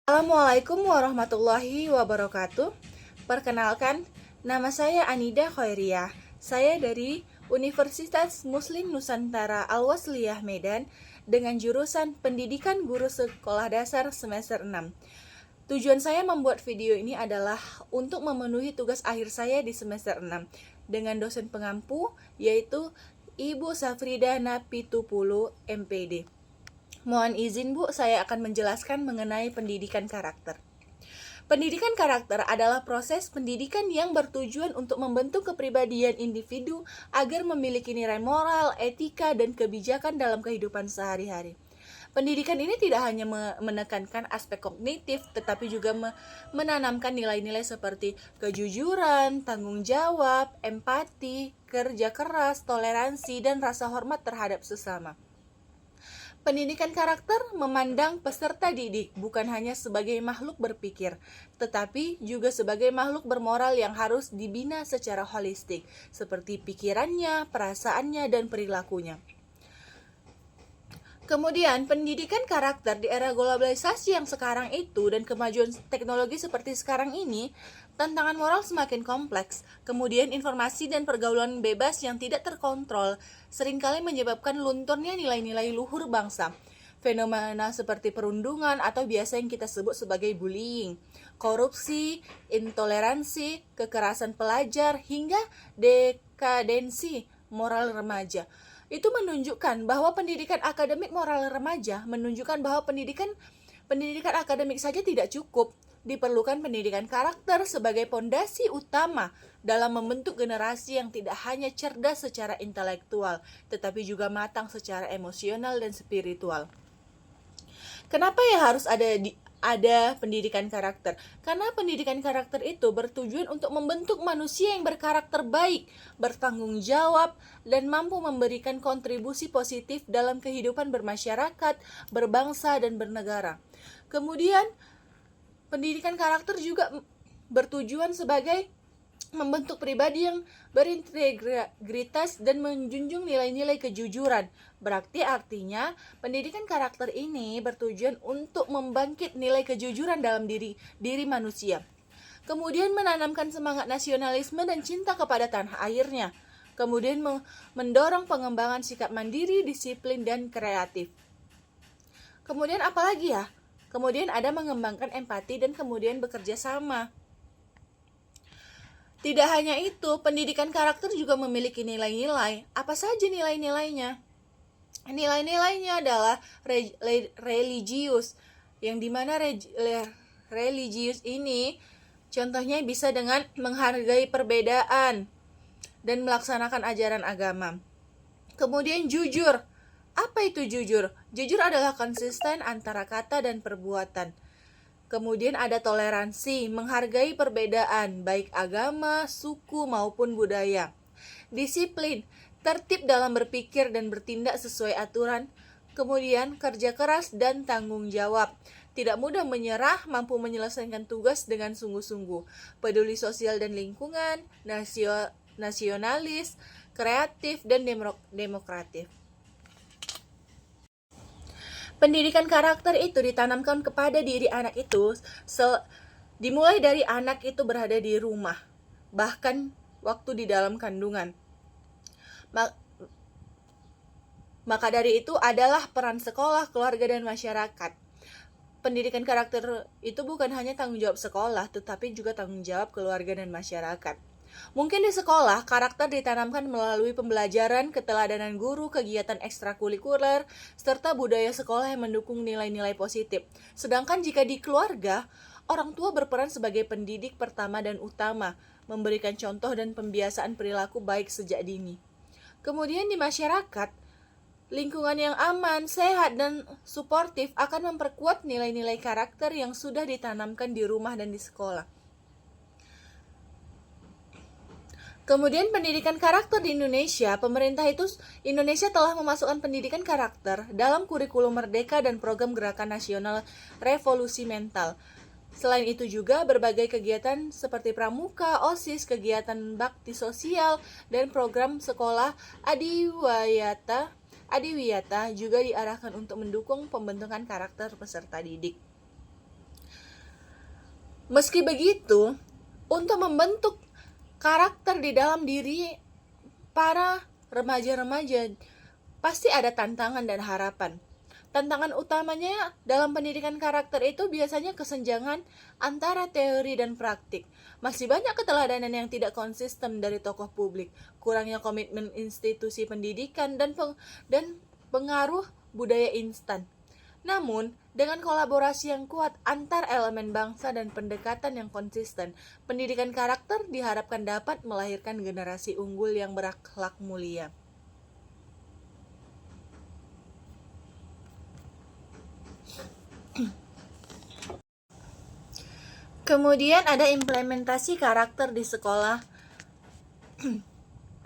Assalamualaikum warahmatullahi wabarakatuh. Perkenalkan, nama saya Anida Khairiyah. Saya dari Universitas Muslim Nusantara Al-Wasliyah Medan dengan jurusan Pendidikan Guru Sekolah Dasar semester 6. Tujuan saya membuat video ini adalah untuk memenuhi tugas akhir saya di semester 6 dengan dosen pengampu yaitu Ibu Safrida Napitupulu MPD. Mohon izin Bu, saya akan menjelaskan mengenai pendidikan karakter. Pendidikan karakter adalah proses pendidikan yang bertujuan untuk membentuk kepribadian individu agar memiliki nilai moral, etika, dan kebijakan dalam kehidupan sehari-hari. Pendidikan ini tidak hanya menekankan aspek kognitif, tetapi juga menanamkan nilai-nilai seperti kejujuran, tanggung jawab, empati, kerja keras, toleransi, dan rasa hormat terhadap sesama. Pendidikan karakter memandang peserta didik bukan hanya sebagai makhluk berpikir, tetapi juga sebagai makhluk bermoral yang harus dibina secara holistik, seperti pikirannya, perasaannya, dan perilakunya. Kemudian, pendidikan karakter di era globalisasi yang sekarang itu dan kemajuan teknologi seperti sekarang ini, tantangan moral semakin kompleks. Kemudian, informasi dan pergaulan bebas yang tidak terkontrol seringkali menyebabkan lunturnya nilai-nilai luhur bangsa. Fenomena seperti perundungan atau biasa yang kita sebut sebagai bullying, korupsi, intoleransi, kekerasan pelajar, hingga dekadensi moral remaja itu menunjukkan bahwa pendidikan akademik moral remaja menunjukkan bahwa pendidikan akademik saja tidak cukup. Diperlukan pendidikan karakter sebagai pondasi utama dalam membentuk generasi yang tidak hanya cerdas secara intelektual, tetapi juga matang secara emosional dan spiritual. Kenapa ya harus ada pendidikan karakter? Karena pendidikan karakter itu bertujuan untuk membentuk manusia yang berkarakter baik, bertanggung jawab, dan mampu memberikan kontribusi positif dalam kehidupan bermasyarakat, berbangsa, dan bernegara. Kemudian, pendidikan karakter juga bertujuan sebagai membentuk pribadi yang berintegritas dan menjunjung nilai-nilai kejujuran. Berarti artinya pendidikan karakter ini bertujuan untuk membangkit nilai kejujuran dalam diri manusia. Kemudian menanamkan semangat nasionalisme dan cinta kepada tanah airnya. Kemudian mendorong pengembangan sikap mandiri, disiplin, dan kreatif. Kemudian apalagi ya? Kemudian ada mengembangkan empati dan kemudian bekerja sama. Tidak hanya itu, pendidikan karakter juga memiliki nilai-nilai. Apa saja nilai-nilainya? Nilai-nilainya adalah religius, yang dimana religius ini contohnya bisa dengan menghargai perbedaan dan melaksanakan ajaran agama. Kemudian jujur. Apa itu jujur? Jujur adalah konsisten antara kata dan perbuatan. Kemudian ada toleransi, menghargai perbedaan, baik agama, suku, maupun budaya. Disiplin, tertib dalam berpikir dan bertindak sesuai aturan. Kemudian kerja keras dan tanggung jawab. Tidak mudah menyerah, mampu menyelesaikan tugas dengan sungguh-sungguh. Peduli sosial dan lingkungan, nasionalis, kreatif, dan demokratif. Pendidikan karakter itu ditanamkan kepada diri anak itu dimulai dari anak itu berada di rumah, bahkan waktu di dalam kandungan. Maka dari itu adalah peran sekolah, keluarga, dan masyarakat. Pendidikan karakter itu bukan hanya tanggung jawab sekolah, tetapi juga tanggung jawab keluarga dan masyarakat. Mungkin di sekolah, karakter ditanamkan melalui pembelajaran, keteladanan guru, kegiatan ekstrakurikuler, serta budaya sekolah yang mendukung nilai-nilai positif. Sedangkan jika di keluarga, orang tua berperan sebagai pendidik pertama dan utama, memberikan contoh dan pembiasaan perilaku baik sejak dini. Kemudian di masyarakat, lingkungan yang aman, sehat, dan suportif akan memperkuat nilai-nilai karakter yang sudah ditanamkan di rumah dan di sekolah. Kemudian pendidikan karakter di Indonesia, Indonesia telah memasukkan pendidikan karakter dalam kurikulum Merdeka dan program Gerakan Nasional Revolusi Mental. Selain itu juga berbagai kegiatan seperti pramuka, OSIS, kegiatan bakti sosial, dan program sekolah Adiwiyata juga diarahkan untuk mendukung pembentukan karakter peserta didik. Meski begitu, untuk membentuk karakter di dalam diri para remaja-remaja pasti ada tantangan dan harapan. Tantangan utamanya dalam pendidikan karakter itu biasanya kesenjangan antara teori dan praktik. Masih banyak keteladanan yang tidak konsisten dari tokoh publik, kurangnya komitmen institusi pendidikan, dan pengaruh budaya instan. Namun, dengan kolaborasi yang kuat antar elemen bangsa dan pendekatan yang konsisten, pendidikan karakter diharapkan dapat melahirkan generasi unggul yang berakhlak mulia. Kemudian ada implementasi karakter di sekolah,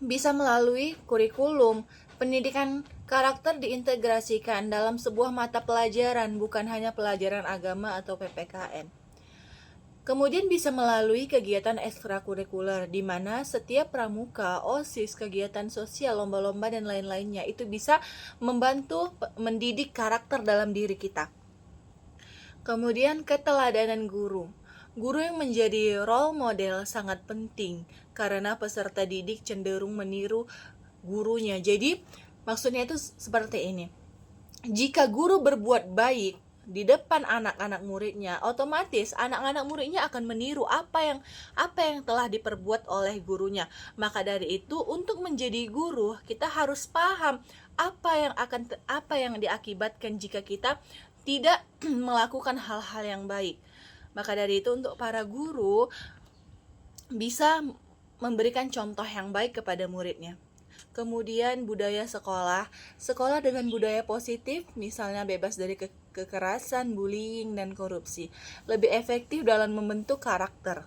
bisa melalui kurikulum. Pendidikan karakter diintegrasikan dalam sebuah mata pelajaran, bukan hanya pelajaran agama atau PPKN. Kemudian bisa melalui kegiatan ekstrakurikuler, di mana setiap pramuka, OSIS, kegiatan sosial, lomba-lomba, dan lain-lainnya itu bisa membantu mendidik karakter dalam diri kita. Kemudian keteladanan guru. Guru yang menjadi role model sangat penting karena peserta didik cenderung meniru gurunya. Jadi maksudnya itu seperti ini. Jika guru berbuat baik di depan anak-anak muridnya, otomatis anak-anak muridnya akan meniru apa yang telah diperbuat oleh gurunya. Maka dari itu, untuk menjadi guru, kita harus paham apa yang diakibatkan jika kita tidak melakukan hal-hal yang baik. Maka dari itu, untuk para guru bisa memberikan contoh yang baik kepada muridnya. Kemudian budaya sekolah. Sekolah dengan budaya positif, misalnya bebas dari kekerasan, bullying, dan korupsi, lebih efektif dalam membentuk karakter.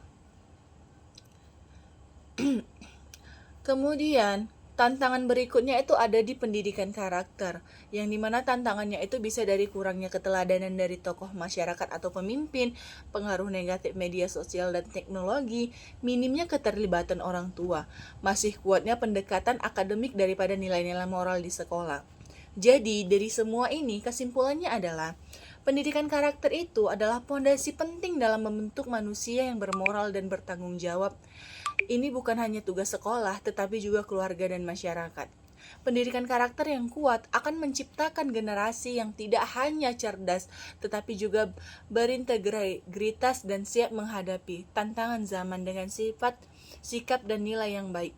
Kemudian tantangan berikutnya itu ada di pendidikan karakter, yang dimana tantangannya itu bisa dari kurangnya keteladanan dari tokoh masyarakat atau pemimpin, pengaruh negatif media sosial dan teknologi, minimnya keterlibatan orang tua, masih kuatnya pendekatan akademik daripada nilai-nilai moral di sekolah. Jadi dari semua ini kesimpulannya adalah pendidikan karakter itu adalah pondasi penting dalam membentuk manusia yang bermoral dan bertanggung jawab. Ini bukan hanya tugas sekolah, tetapi juga keluarga dan masyarakat. Pendidikan karakter yang kuat akan menciptakan generasi yang tidak hanya cerdas, tetapi juga berintegritas dan siap menghadapi tantangan zaman dengan sikap dan nilai yang baik.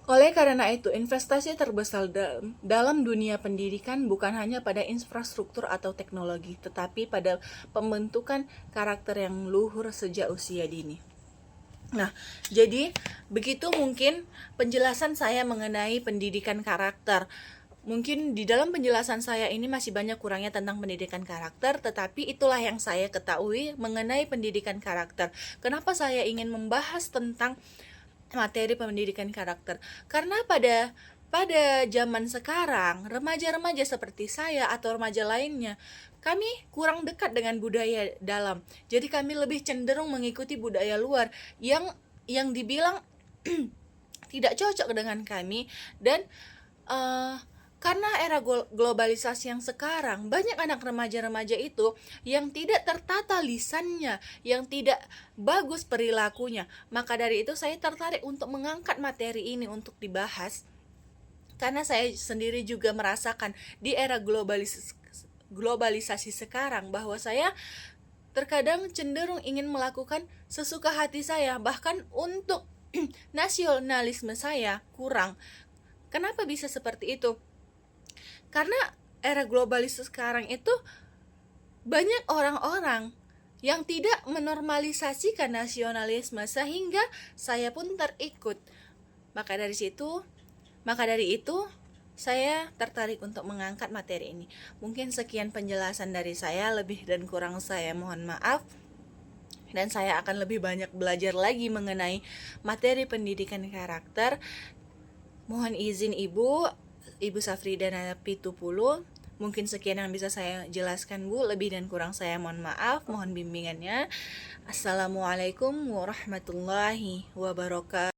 Oleh karena itu, investasi terbesar dalam dunia pendidikan bukan hanya pada infrastruktur atau teknologi, tetapi pada pembentukan karakter yang luhur sejak usia dini. Nah, jadi begitu mungkin penjelasan saya mengenai pendidikan karakter. Mungkin di dalam penjelasan saya ini masih banyak kurangnya tentang pendidikan karakter, tetapi itulah yang saya ketahui mengenai pendidikan karakter. Kenapa saya ingin membahas tentang materi pendidikan karakter? Karena pada zaman sekarang, remaja-remaja seperti saya atau remaja lainnya, kami kurang dekat dengan budaya dalam. Jadi kami lebih cenderung mengikuti budaya luar yang dibilang tidak cocok dengan kami. Dan karena era globalisasi yang sekarang, banyak anak remaja-remaja itu yang tidak tertata lisannya, yang tidak bagus perilakunya. Maka dari itu saya tertarik untuk mengangkat materi ini untuk dibahas, karena saya sendiri juga merasakan di era globalisasi sekarang bahwa saya terkadang cenderung ingin melakukan sesuka hati saya, bahkan untuk nasionalisme saya kurang. Kenapa bisa seperti itu? Karena era globalisasi sekarang itu banyak orang-orang yang tidak menormalisasikan nasionalisme, sehingga saya pun terikut. Maka dari itu saya tertarik untuk mengangkat materi ini. Mungkin sekian penjelasan dari saya, lebih dan kurang saya mohon maaf. Dan saya akan lebih banyak belajar lagi mengenai materi pendidikan karakter. Mohon izin Ibu Safridana Pitupulu. Mungkin sekian yang bisa saya jelaskan Bu, lebih dan kurang saya mohon maaf, mohon bimbingannya. Assalamualaikum warahmatullahi wabarakatuh.